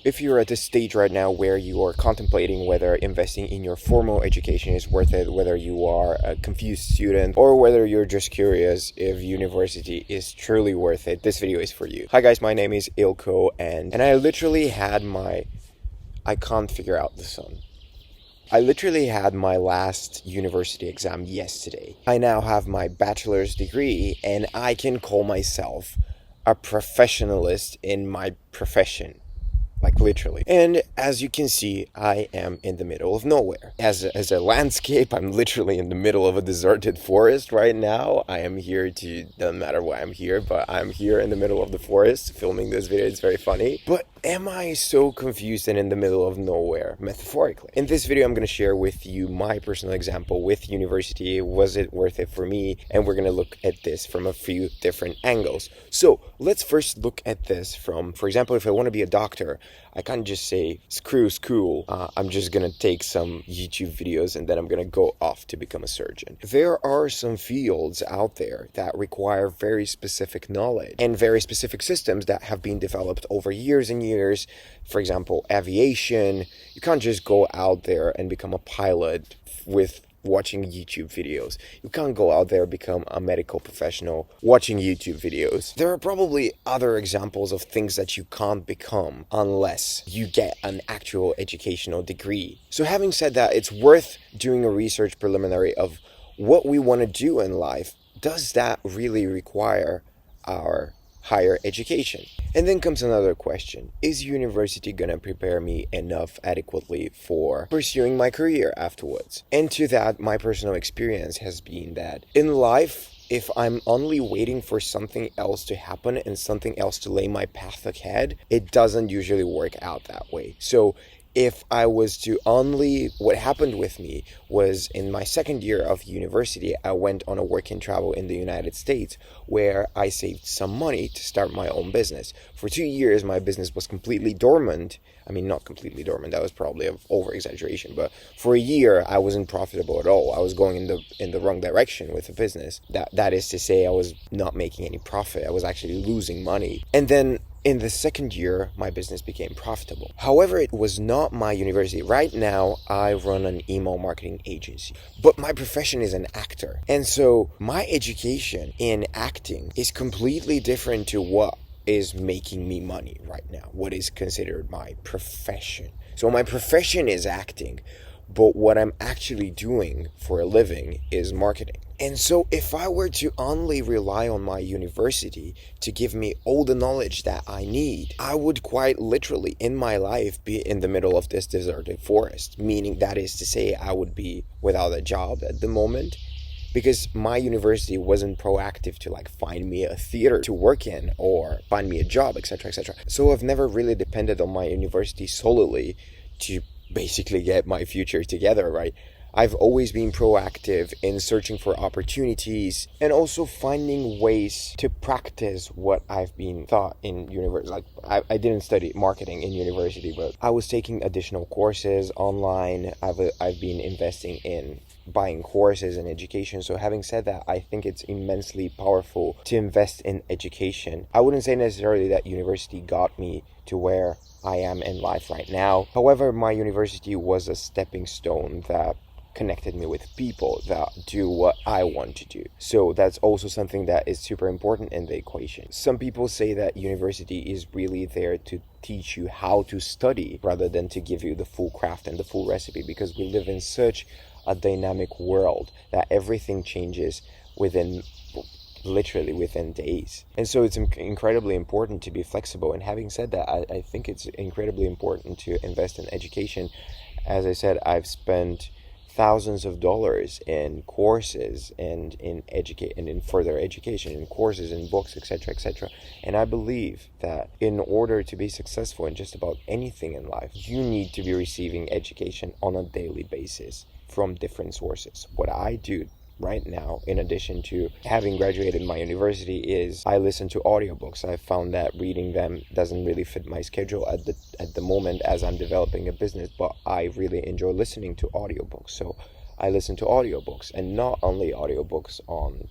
If you're at this stage right now where you are contemplating whether investing in your formal education is worth it, whether you are a confused student, or whether you're just curious if university is truly worth it, this video is for you. Hi guys, my name is Ilko, and I literally had I can't figure out the sun. I literally had my last university exam yesterday. I now have my bachelor's degree, and I can call myself a professionalist in my profession. Like literally. And as you can see, I am in the middle of nowhere. As a landscape, I'm literally in the middle of a deserted forest right now. I am here doesn't matter why I'm here, but I'm here in the middle of the forest filming this video. It's very funny. But am I so confused and in the middle of nowhere, metaphorically? In this video, I'm going to share with you my personal example with university. Was it worth it for me? And we're going to look at this from a few different angles. So let's first look at this from, for example, if I want to be a doctor, I can't just say, screw school, I'm just gonna take some YouTube videos and then I'm gonna go off to become a surgeon. There are some fields out there that require very specific knowledge and very specific systems that have been developed over years and years. For example, aviation. You can't just go out there and become a pilot with watching YouTube videos. You can't go out there and become a medical professional watching YouTube videos. There are probably other examples of things that you can't become unless you get an actual educational degree. So having said that, it's worth doing a research preliminary of what we want to do in life. Does that really require our higher education? And then comes another question. Is university gonna prepare me enough adequately for pursuing my career afterwards? And to that, my personal experience has been that in life, if I'm only waiting for something else to happen and something else to lay my path ahead, it doesn't usually work out that way. So if I was to what happened with me was in my second year of university, I went on a work and travel in the United States where I saved some money to start my own business. For 2 years, my business was completely dormant. I mean, not completely dormant, that was probably an over-exaggeration, but for a year, I wasn't profitable at all. I was going in the wrong direction with the business. That is to say, I was not making any profit. I was actually losing money. And then in the second year, my business became profitable. However, it was not my university. Right now, I run an email marketing agency, but my profession is an actor. And so my education in acting is completely different to what is making me money right now, what is considered my profession. So my profession is acting, but what I'm actually doing for a living is marketing. And so if I were to only rely on my university to give me all the knowledge that I need, I would quite literally in my life be in the middle of this deserted forest, meaning that is to say I would be without a job at the moment because my university wasn't proactive to find me a theater to work in or find me a job, etc., etc. So I've never really depended on my university solely to basically get my future together, right? I've always been proactive in searching for opportunities and also finding ways to practice what I've been taught in university. I didn't study marketing in university, but I was taking additional courses online. I've been investing in buying courses and education. So having said that, I think it's immensely powerful to invest in education. I wouldn't say necessarily that university got me to where I am in life right now. However, my university was a stepping stone that connected me with people that do what I want to do. So that's also something that is super important in the equation. Some people say that university is really there to teach you how to study rather than to give you the full craft and the full recipe, because we live in such a dynamic world that everything changes literally within days. And so it's incredibly important to be flexible. And having said that, I think it's incredibly important to invest in education. As I said, I've spent thousands of dollars in courses and in further education, in courses, in books, etc., etc. And I believe that in order to be successful in just about anything in life, you need to be receiving education on a daily basis from different sources. What I do right now, in addition to having graduated my university, is I listen to audiobooks. I found that reading them doesn't really fit my schedule at the moment as I'm developing a business, but I really enjoy listening to audiobooks. So I listen to audiobooks, and not only audiobooks on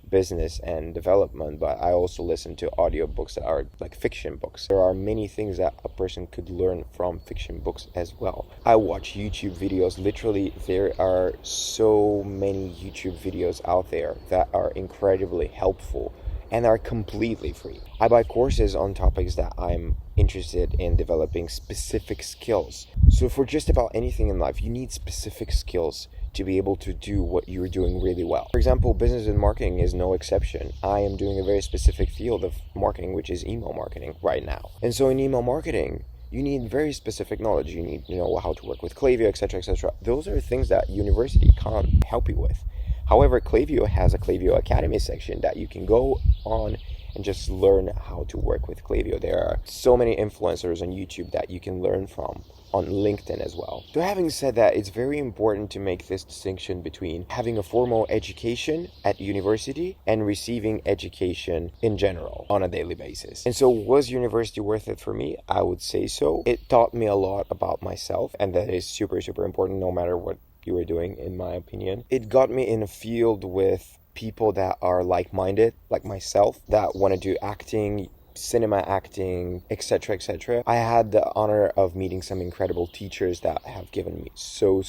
business and development, but I also listen to audiobooks that are like fiction books. There are many things that a person could learn from fiction books as well. I watch YouTube videos. Literally, there are so many YouTube videos out there that are incredibly helpful and are completely free. I buy courses on topics that I'm interested in developing specific skills. So for just about anything in life, you need specific skills to be able to do what you're doing really well. For example, business and marketing is no exception. I am doing a very specific field of marketing, which is email marketing right now. And so in email marketing, you need very specific knowledge. You need to know how to work with Klaviyo, etc., etc. Those are things that university can't help you with. However, Klaviyo has a Klaviyo Academy section that you can go on and just learn how to work with Klaviyo. There are so many influencers on YouTube that you can learn from, on LinkedIn as well. So having said that, it's very important to make this distinction between having a formal education at university and receiving education in general on a daily basis. And so was university worth it for me? I would say so. It taught me a lot about myself, and that is super, super important no matter what you were doing, in my opinion. It got me in a field with people that are like-minded, like myself, that want to do acting, cinema acting, etc., etc. I had the honor of meeting some incredible teachers that have given me so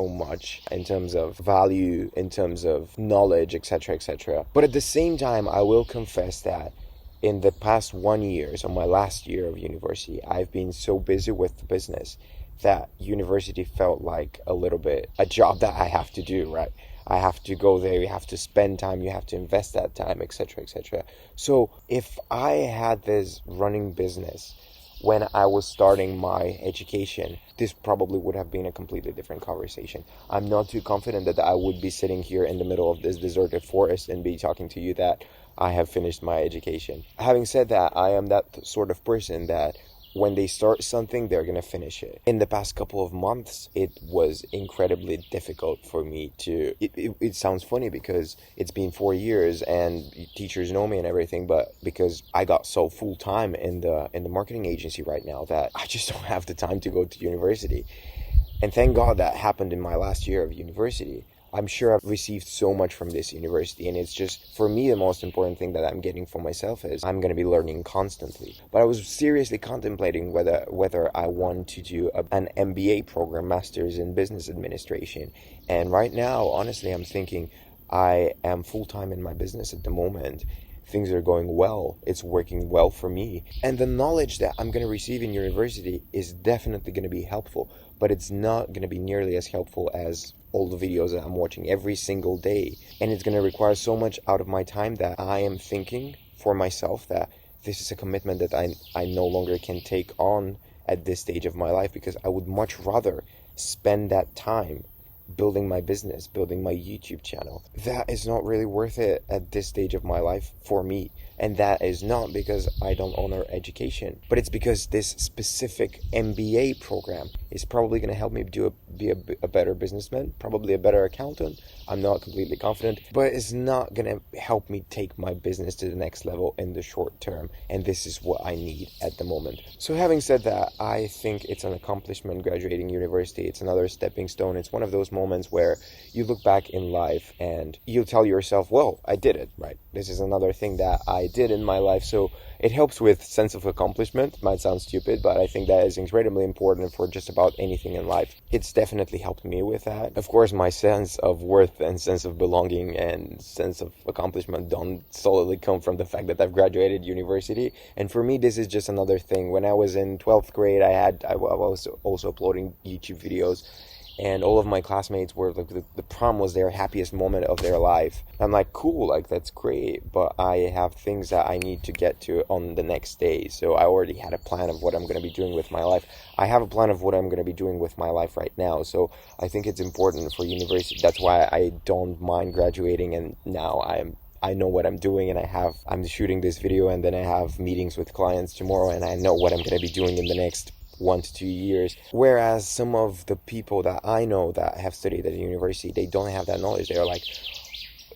much in terms of value, in terms of knowledge, etc., etc. But at the same time, I will confess that in the past 1 year, so my last year of university, I've been so busy with the business that university felt like a little bit a job that I have to do, right? I have to go there, you have to spend time, you have to invest that time, etc., etc. So if I had this running business when I was starting my education, this probably would have been a completely different conversation. I'm not too confident that I would be sitting here in the middle of this deserted forest and be talking to you that I have finished my education. Having said that, I am that sort of person that when they start something, they're going to finish it. In the past couple of months, it was incredibly difficult for me to... It sounds funny because it's been 4 years and teachers know me and everything, but because I got so full-time in the marketing agency right now that I just don't have the time to go to university. And thank God that happened in my last year of university. I'm sure I've received so much from this university, and it's just, for me, the most important thing that I'm getting for myself is I'm going to be learning constantly. But I was seriously contemplating whether I want to do an MBA program, Master's in Business Administration. And right now, honestly, I'm thinking I am full-time in my business at the moment. Things are going well. It's working well for me. And the knowledge that I'm going to receive in university is definitely going to be helpful, but it's not going to be nearly as helpful as all the videos that I'm watching every single day. And it's going to require so much out of my time that I am thinking for myself that this is a commitment that I no longer can take on at this stage of my life, because I would much rather spend that time building my business, building my YouTube channel. That is not really worth it at this stage of my life for me. And that is not because I don't honor education, but it's because this specific MBA program is probably going to help me be a better businessman, probably a better accountant. I'm not completely confident, but it's not going to help me take my business to the next level in the short term. And this is what I need at the moment. So having said that, I think it's an accomplishment graduating university. It's another stepping stone. It's one of those moments where you look back in life and you tell yourself, well, I did it, right? This is another thing that I did in my life. So it helps with sense of accomplishment. It might sound stupid, but I think that is incredibly important for just about anything in life. It's definitely helped me with that. Of course, my sense of worth and sense of belonging and sense of accomplishment don't solely come from the fact that I've graduated university. And for me, this is just another thing. When I was in 12th grade, I was also uploading YouTube videos, and all of my classmates were like, the prom was their happiest moment of their life. I'm like, cool, like that's great, but I have things that I need to get to on the next day. So I already had a plan of what I'm going to be doing with my life. I have a plan of what I'm going to be doing with my life right now. So I think it's important for university. That's why I don't mind graduating, and now I know what I'm doing, and I'm shooting this video, and then I have meetings with clients tomorrow, and I know what I'm going to be doing in the next 1 to 2 years. Whereas some of the people that I know that have studied at the university, they don't have that knowledge. They're like,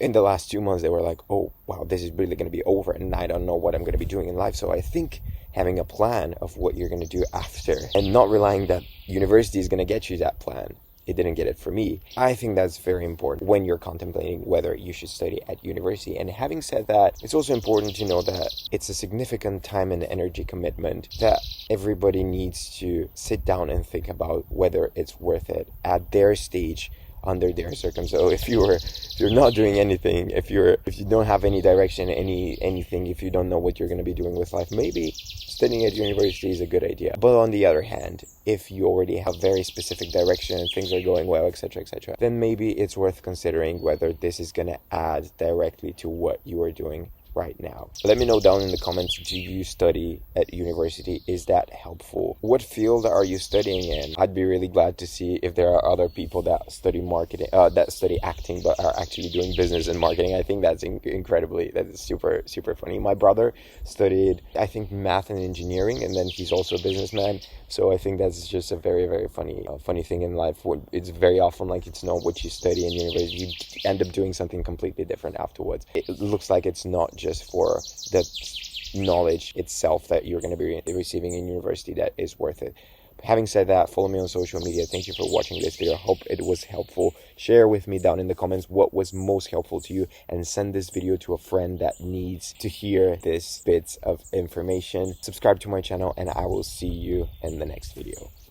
in the last 2 months, they were like, oh, wow, this is really going to be over, and I don't know what I'm going to be doing in life. So I think having a plan of what you're going to do after, and not relying that university is going to get you that plan, it didn't get it for me. I think that's very important when you're contemplating whether you should study at university. And having said that, it's also important to know that it's a significant time and energy commitment that everybody needs to sit down and think about whether it's worth it at their stage, under their circumstances. So if you're not doing anything, if you don't have any direction, anything, if you don't know what you're going to be doing with life, maybe studying at university is a good idea. But on the other hand, if you already have very specific direction and things are going well, etc., then maybe it's worth considering whether this is going to add directly to what you are doing right now. Let me know down in the comments, do you study at university? Is that helpful? What field are you studying in? I'd be really glad to see if there are other people that study marketing, that study acting but are actually doing business and marketing. I think that's that is super funny. My brother studied, I think, math and engineering, and then he's also a businessman. So I think that's just a very funny thing in life. It's very often like it's not what you study in university. You end up doing something completely different afterwards. It looks like it's not just for the knowledge itself that you're going to be receiving in university that is worth it. Having said that, follow me on social media. Thank you for watching this video. I hope it was helpful. Share with me down in the comments what was most helpful to you, and send this video to a friend that needs to hear this bits of information. Subscribe to my channel, and I will see you in the next video.